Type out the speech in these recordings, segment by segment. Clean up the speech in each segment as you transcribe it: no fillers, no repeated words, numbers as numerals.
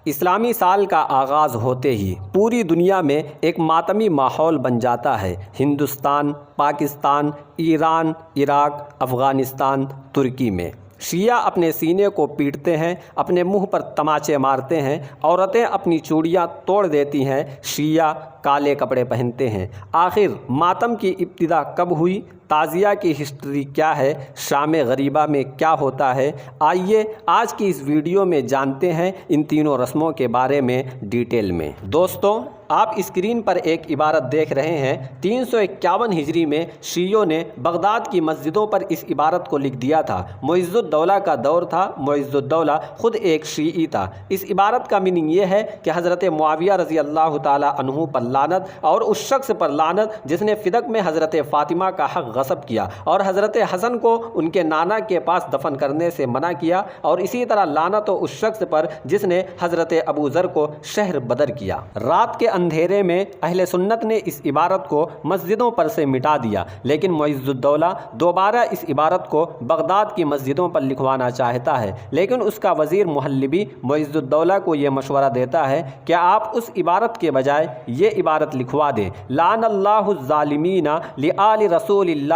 اسلامی سال کا آغاز ہوتے ہی پوری دنیا میں ایک ماتمی ماحول بن جاتا ہے۔ ہندوستان، پاکستان، ایران، عراق، افغانستان، ترکی میں شیعہ اپنے سینے کو پیٹتے ہیں، اپنے منہ پر تماچے مارتے ہیں، عورتیں اپنی چوڑیاں توڑ دیتی ہیں، شیعہ کالے کپڑے پہنتے ہیں۔ آخر ماتم کی ابتدا کب ہوئی؟ تعزیہ کی ہسٹری کیا ہے؟ شام غریبہ میں کیا ہوتا ہے؟ آئیے آج کی اس ویڈیو میں جانتے ہیں ان تینوں رسموں کے بارے میں ڈیٹیل میں۔ دوستو، آپ اسکرین پر ایک عبارت دیکھ رہے ہیں۔ 351 ہجری میں شیعوں نے بغداد کی مسجدوں پر اس عبارت کو لکھ دیا تھا۔ معز الدولہ کا دور تھا۔ معز الدولہ خود ایک شیعی تھا۔ اس عبارت کا میننگ یہ ہے کہ حضرت معاویہ رضی اللہ تعالیٰ عنہ پر لعنت، اور اس شخص پر لعنت جس نے فدق میں حضرت فاطمہ کا حق غصب کیا اور حضرت حسن کو ان کے نانا کے پاس دفن کرنے سے منع کیا، اور اسی طرح لعنت ہو اس شخص پر جس نے حضرت ابو ذر کو شہر بدر کیا۔ رات کے اندھیرے میں اہل سنت نے اس عبارت کو مسجدوں پر سے مٹا دیا، لیکن معز الدولہ دوبارہ اس عبارت کو بغداد کی مسجدوں پر لکھوانا چاہتا ہے، لیکن اس کا وزیر محلبی معز الدولہ کو یہ مشورہ دیتا ہے کہ آپ اس عبارت کے بجائے یہ عبارت لکھوا دیں: لعن اللہ الظالمین لآل رسول اللہ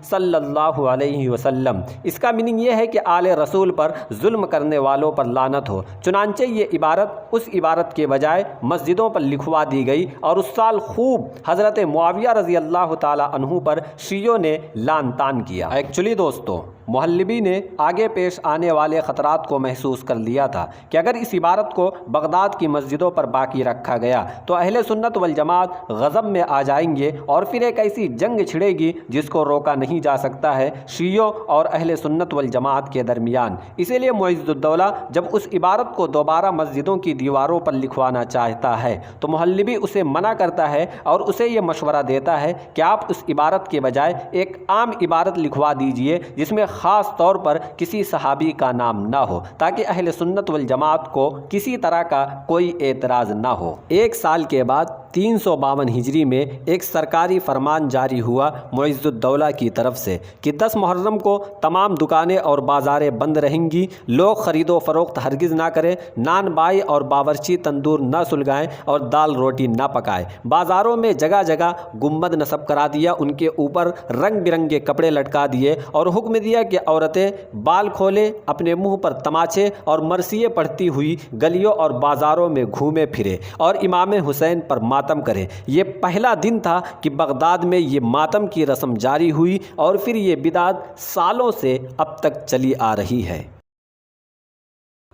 صلی اللہ علیہ وسلم۔ اس کا میننگ یہ ہے کہ آل رسول پر ظلم کرنے والوں پر لعنت ہو۔ چنانچہ یہ عبارت اس عبارت کے بجائے مسجدوں پر لکھوا دی گئی، اور اس سال خوب حضرت معاویہ رضی اللہ تعالی عنہ پر شیعوں نے لعن طعن کیا۔ ایکچولی دوستو، محلبی نے آگے پیش آنے والے خطرات کو محسوس کر لیا تھا کہ اگر اس عبارت کو بغداد کی مسجدوں پر باقی رکھا گیا تو اہل سنت والجماعت غضب میں آ جائیں گے، اور پھر ایک ایسی جنگ چھڑے گی جس کو روکا نہیں جا سکتا ہے شیعوں اور اہل سنت والجماعت کے درمیان۔ اسی لیے معز الدولہ جب اس عبارت کو دوبارہ مسجدوں کی دیواروں پر لکھوانا چاہتا ہے تو محلبی اسے منع کرتا ہے اور اسے یہ مشورہ دیتا ہے کہ آپ اس عبارت کے بجائے ایک عام عبارت لکھوا دیجئے جس میں خاص طور پر کسی صحابی کا نام نہ ہو، تاکہ اہل سنت والجماعت کو کسی طرح کا کوئی اعتراض نہ ہو۔ ایک سال کے بعد 352 ہجری میں ایک سرکاری فرمان جاری ہوا معز الدولہ کی طرف سے کہ 10 محرم کو تمام دکانیں اور بازاریں بند رہیں گی، لوگ خرید و فروخت ہرگز نہ کریں، نان بائی اور باورچی تندور نہ سلگائیں اور دال روٹی نہ پکائیں۔ بازاروں میں جگہ جگہ گنبد نصب کرا دیا، ان کے اوپر رنگ برنگے کپڑے لٹکا دیے، اور حکم دیا کہ عورتیں بال کھولے، اپنے منہ پر تماچے اور مرثیے پڑھتی ہوئی گلیوں اور بازاروں میں گھومے پھرے اور امام حسین پر ماتم کرے۔ یہ پہلا دن تھا کہ بغداد میں یہ ماتم کی رسم جاری ہوئی، اور پھر یہ بدعت سالوں سے اب تک چلی آ رہی ہے۔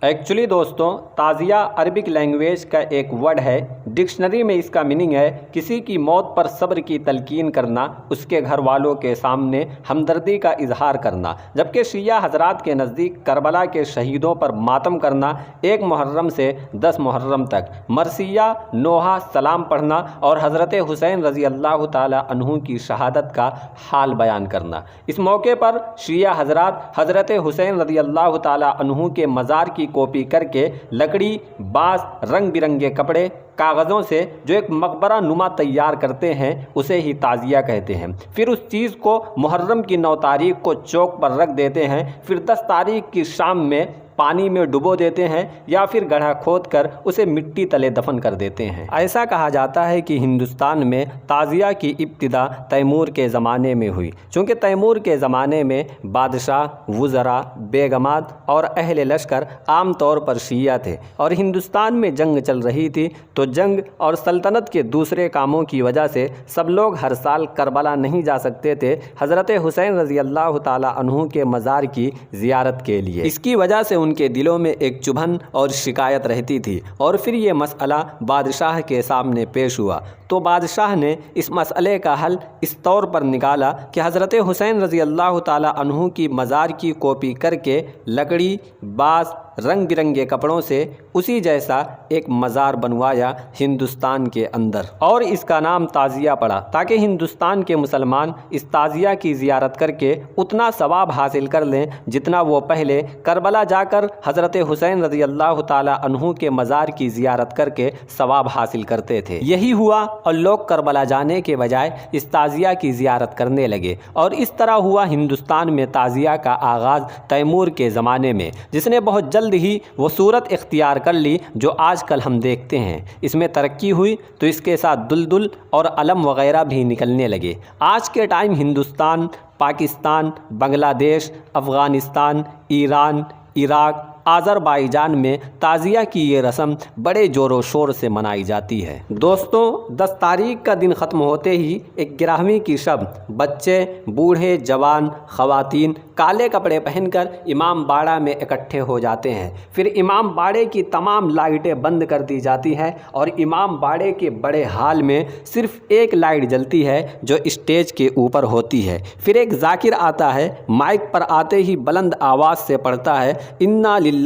ایکچولی دوستوں، تعزیہ عربک لینگویج کا ایک ورڈ ہے۔ ڈکشنری میں اس کا میننگ ہے کسی کی موت پر صبر کی تلقین کرنا، اس کے گھر والوں کے سامنے ہمدردی کا اظہار کرنا، جبکہ شیعہ حضرات کے نزدیک کربلا کے شہیدوں پر ماتم کرنا 1 محرم سے 10 محرم تک، مرثیہ، نوحہ، سلام پڑھنا اور حضرت حسین رضی اللہ تعالی عنہ کی شہادت کا حال بیان کرنا۔ اس موقع پر شیعہ حضرات حضرت حسین رضی اللہ تعالی عنہ کے مزار کی کاپی کر کے لکڑی، بانس، رنگ برنگے کپڑے، کاغذوں سے جو ایک مقبرہ نما تیار کرتے ہیں اسے ہی تعزیہ کہتے ہیں۔ پھر اس چیز کو محرم کی 9 تاریخ کو چوک پر رکھ دیتے ہیں، پھر 10 تاریخ کی شام میں پانی میں ڈبو دیتے ہیں یا پھر گڑھا کھود کر اسے مٹی تلے دفن کر دیتے ہیں۔ ایسا کہا جاتا ہے کہ ہندوستان میں تعزیہ کی ابتدا تیمور کے زمانے میں ہوئی، چونکہ تیمور کے زمانے میں بادشاہ، وزراء، بیگمات اور اہل لشکر عام طور پر شیعہ تھے، اور ہندوستان میں جنگ چل رہی تھی، تو جنگ اور سلطنت کے دوسرے کاموں کی وجہ سے سب لوگ ہر سال کربلا نہیں جا سکتے تھے حضرت حسین رضی اللہ تعالی عنہ کے مزار کی زیارت کے لیے۔ اس کی وجہ سے ان کے دلوں میں ایک چبھن اور شکایت رہتی تھی، اور پھر یہ مسئلہ بادشاہ کے سامنے پیش ہوا، تو بادشاہ نے اس مسئلے کا حل اس طور پر نکالا کہ حضرت حسین رضی اللہ تعالی عنہ کی مزار کی کاپی کر کے لکڑی، بانس، رنگ برنگے کپڑوں سے اسی جیسا ایک مزار بنوایا ہندوستان کے اندر، اور اس کا نام تعزیہ پڑا، تاکہ ہندوستان کے مسلمان اس تعزیہ کی زیارت کر کے اتنا ثواب حاصل کر لیں جتنا وہ پہلے کربلا جا کر حضرت حسین رضی اللہ تعالی عنہ کے مزار کی زیارت کر کے ثواب حاصل کرتے تھے۔ یہی ہوا، اور لوگ کربلا جانے کے بجائے اس تعزیہ کی زیارت کرنے لگے، اور اس طرح ہوا ہندوستان میں تعزیہ کا آغاز تیمور کے زمانے میں، جس نے بہت جلد جلد ہی وہ صورت اختیار کر لی جو آج کل ہم دیکھتے ہیں۔ اس میں ترقی ہوئی تو اس کے ساتھ دلدل اور علم وغیرہ بھی نکلنے لگے۔ آج کے ٹائم ہندوستان، پاکستان، بنگلہ دیش، افغانستان، ایران، عراق، آذربائیجان میں تعزیہ کی یہ رسم بڑے زور و شور سے منائی جاتی ہے۔ دوستوں، 10 تاریخ کا دن ختم ہوتے ہی 11ویں کی شب بچے، بوڑھے، جوان، خواتین کالے کپڑے پہن کر امام باڑہ میں اکٹھے ہو جاتے ہیں۔ پھر امام باڑے کی تمام لائٹیں بند کر دی جاتی ہیں اور امام باڑے کے بڑے ہال میں صرف ایک لائٹ جلتی ہے جو اسٹیج کے اوپر ہوتی ہے۔ پھر ایک ذاکر آتا ہے، مائک پر آتے ہی بلند آواز سے پڑھتا ہے انا للہ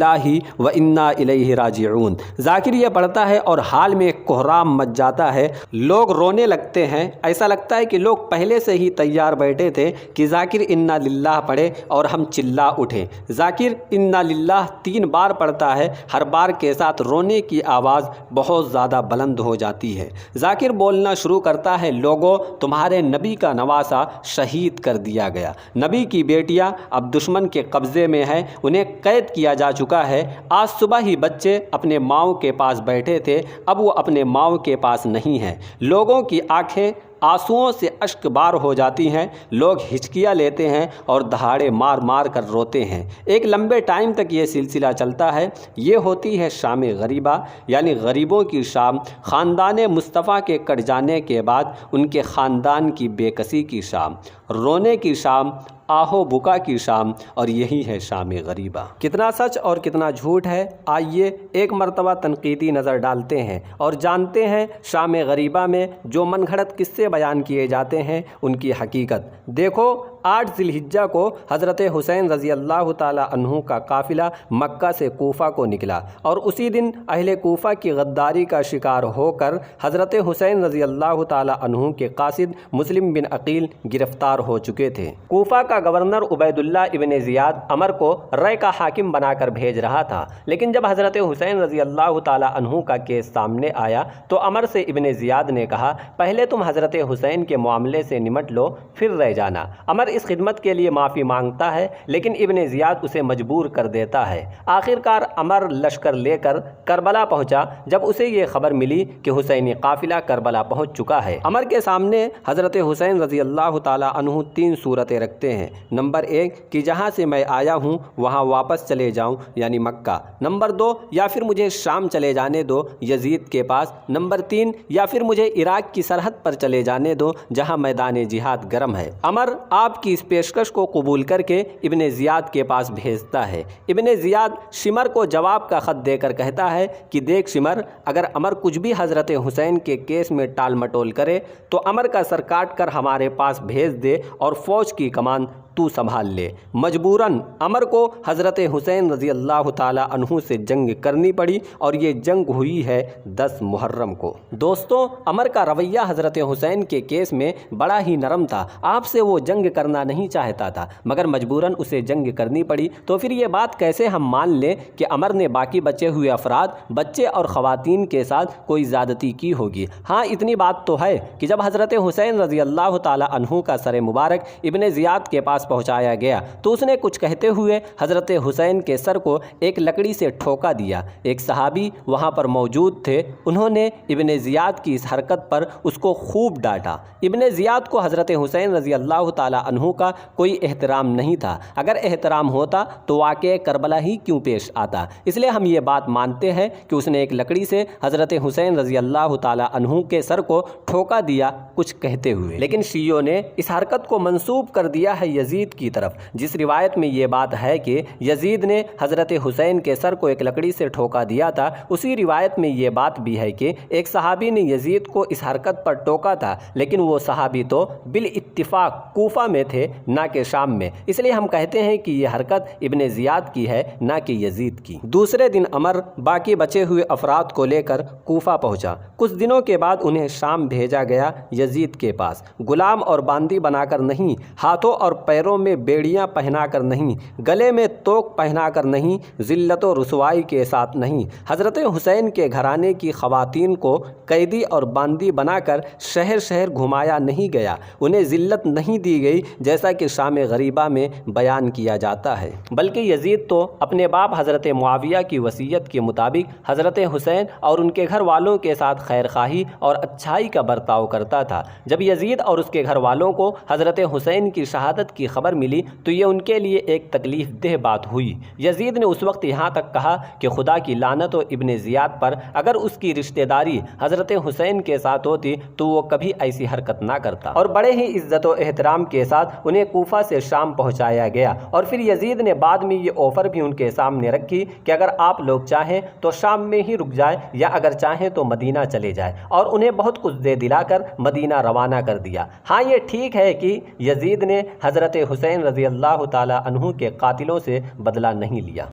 و انا الیہ راجعون۔ ذاکر یہ پڑھتا ہے اور حال میں ایک کوہرام مچ جاتا ہے، لوگ رونے لگتے ہیں۔ ایسا لگتا ہے کہ لوگ پہلے سے ہی تیار بیٹھے تھے کہ ذاکر انا للہ پڑھے اور ہم چلا اٹھیں۔ ذاکر انا للہ 3 بار پڑھتا ہے، ہر بار کے ساتھ رونے کی آواز بہت زیادہ بلند ہو جاتی ہے۔ ذاکر بولنا شروع کرتا ہے، لوگوں، تمہارے نبی کا نواسہ شہید کر دیا گیا، نبی کی بیٹیاں اب دشمن کے قبضے میں ہیں، انہیں قید کیا جا چکا ہے۔ آج صبح ہی بچے اپنے ماؤں کے پاس بیٹھے تھے، اب وہ اپنے ماؤں کے پاس نہیں ہیں۔ لوگوں کی آنکھیں آنسوؤں سے اشک بار ہو جاتی ہیں، لوگ ہچکیاں لیتے ہیں اور دہاڑے مار مار کر روتے ہیں۔ ایک لمبے ٹائم تک یہ سلسلہ چلتا ہے۔ یہ ہوتی ہے شام غریبہ، یعنی غریبوں کی شام، خاندان مصطفیٰ کے کٹ جانے کے بعد ان کے خاندان کی بے کسی کی شام، رونے کی شام، آہو بکا کی شام، اور یہی ہے شام غریبہ۔ کتنا سچ اور کتنا جھوٹ ہے، آئیے ایک مرتبہ تنقیدی نظر ڈالتے ہیں اور جانتے ہیں شام غریبہ میں جو من گھڑت قصے بیان کیے جاتے ہیں ان کی حقیقت۔ دیکھو، 8 ذی الحجہ کو حضرت حسین رضی اللہ تعالیٰ عنہ کا قافلہ مکہ سے کوفہ کو نکلا اور اسی دن اہل کوفہ کی غداری کا شکار ہو کر حضرت حسین رضی اللہ تعالیٰ عنہ کے قاصد مسلم بن عقیل گرفتار ہو چکے تھے۔ کوفہ کا گورنر عبید اللہ ابن زیاد عمر کو رائے کا حاکم بنا کر بھیج رہا تھا، لیکن جب حضرت حسین رضی اللہ تعالیٰ عنہ کا کیس سامنے آیا تو عمر سے ابن زیاد نے کہا، پہلے تم حضرت حسین کے معاملے سے نمٹ لو، پھر رہ جانا۔ عمر اس خدمت کے لیے معافی مانگتا ہے لیکن ابن زیاد اسے مجبور کر دیتا ہے۔ آخرکار عمر لشکر لے کر کربلا پہنچا۔ جب اسے یہ خبر ملی کہ حسینی قافلہ کربلا پہنچ چکا ہے، عمر کے سامنے حضرت حسین رضی اللہ تعالیٰ عنہ 3 صورتیں رکھتے ہیں۔ نمبر 1 کہ جہاں سے میں آیا ہوں وہاں واپس چلے جاؤں، یعنی مکہ۔ نمبر 2 یا پھر مجھے شام چلے جانے دو یزید کے پاس۔ نمبر 3 یا پھر مجھے عراق کی سرحد پر چلے جانے دو جہاں میدان جہاد گرم ہے۔ عمر آپ کی اس پیشکش کو قبول کر کے ابن زیاد کے پاس بھیجتا ہے۔ ابن زیاد شمر کو جواب کا خط دے کر کہتا ہے کہ دیکھ شمر، اگر عمر کچھ بھی حضرت حسین کے کیس میں ٹال مٹول کرے تو عمر کا سر کاٹ کر ہمارے پاس بھیج دے اور فوج کی کمان تو سنبھال لے۔ مجبوراً عمر کو حضرت حسین رضی اللہ تعالیٰ عنہ سے جنگ کرنی پڑی اور یہ جنگ ہوئی ہے 10 محرم کو۔ دوستوں، عمر کا رویہ حضرت حسین کے کیس میں بڑا ہی نرم تھا، آپ سے وہ جنگ کرنا نہیں چاہتا تھا مگر مجبوراً اسے جنگ کرنی پڑی۔ تو پھر یہ بات کیسے ہم مان لیں کہ عمر نے باقی بچے ہوئے افراد، بچے اور خواتین کے ساتھ کوئی زیادتی کی ہوگی؟ ہاں، اتنی بات تو ہے کہ جب حضرت حسین رضی اللہ تعالیٰ عنہ کا سر مبارک ابن زیاد کے پاس پہنچایا گیا تو اس نے کچھ کہتے ہوئے حضرت حسین کے سر کو ایک لکڑی سے ٹھوکا دیا۔ ایک صحابی وہاں پر موجود تھے، انہوں نے ابن زیاد کی اس حرکت پر اس کو خوب ڈانٹا۔ ابن زیاد کو حضرت حسین رضی اللہ تعالیٰ عنہ کا کوئی احترام نہیں تھا، اگر احترام ہوتا تو واقعہ کربلا ہی کیوں پیش آتا؟ اس لیے ہم یہ بات مانتے ہیں کہ اس نے ایک لکڑی سے حضرت حسین رضی اللہ تعالیٰ عنہ کے سر کو ٹھوکا دیا کچھ کہتے ہوئے۔ لیکن شیعوں نے اس حرکت کو منسوب کر دیا ہے یزید کی طرف، جس روایت میں یہ بات ہے کہ یزید نے حضرت حسین کے سر کو ایک لکڑی سے ٹھوکا دیا تھا، اسی روایت میں یہ بات بھی ہے کہ ایک صحابی نے یزید کو اس حرکت پر ٹوکا تھا، لیکن وہ صحابی تو بالاتفاق کوفہ میں تھے نہ کہ شام میں، اس لیے ہم کہتے ہیں کہ یہ حرکت ابن زیاد کی ہے نہ کہ یزید کی۔ دوسرے دن عمر باقی بچے ہوئے افراد کو لے کر کوفہ پہنچا۔ کچھ دنوں کے بعد انہیں شام بھیجا گیا یزید کے پاس، غلام اور باندی بنا کر نہیں، ہاتھوں اور پیروں پیروں میں بیڑیاں پہنا کر نہیں، گلے میں توق پہنا کر نہیں، ذلت و رسوائی کے ساتھ نہیں۔ حضرت حسین کے گھرانے کی خواتین کو قیدی اور باندی بنا کر شہر شہر گھمایا نہیں گیا، انہیں ذلت نہیں دی گئی جیسا کہ شام غریبہ میں بیان کیا جاتا ہے، بلکہ یزید تو اپنے باپ حضرت معاویہ کی وصیت کے مطابق حضرت حسین اور ان کے گھر والوں کے ساتھ خیر خواہی اور اچھائی کا برتاؤ کرتا تھا۔ جب یزید اور اس کے گھر والوں کو حضرت حسین کی شہادت کی خبر ملی تو یہ ان کے لیے ایک تکلیف دہ بات ہوئی۔ یزید نے اس وقت یہاں تک کہا کہ خدا کی لعنت ہو ابن زیاد پر، اگر اس کی رشتہ داری حضرت حسین کے ساتھ ہوتی تو وہ کبھی ایسی حرکت نہ کرتا، اور بڑے ہی عزت و احترام کے ساتھ انہیں کوفہ سے شام پہنچایا گیا۔ اور پھر یزید نے بعد میں یہ آفر بھی ان کے سامنے رکھی کہ اگر آپ لوگ چاہیں تو شام میں ہی رک جائیں یا اگر چاہیں تو مدینہ چلے جائیں، اور انہیں بہت کچھ دے دلا کر مدینہ روانہ کر دیا۔ ہاں یہ ٹھیک ہے کہ یزید نے حضرت حسین رضی اللہ تعالی عنہ کے قاتلوں سے بدلہ نہیں لیا۔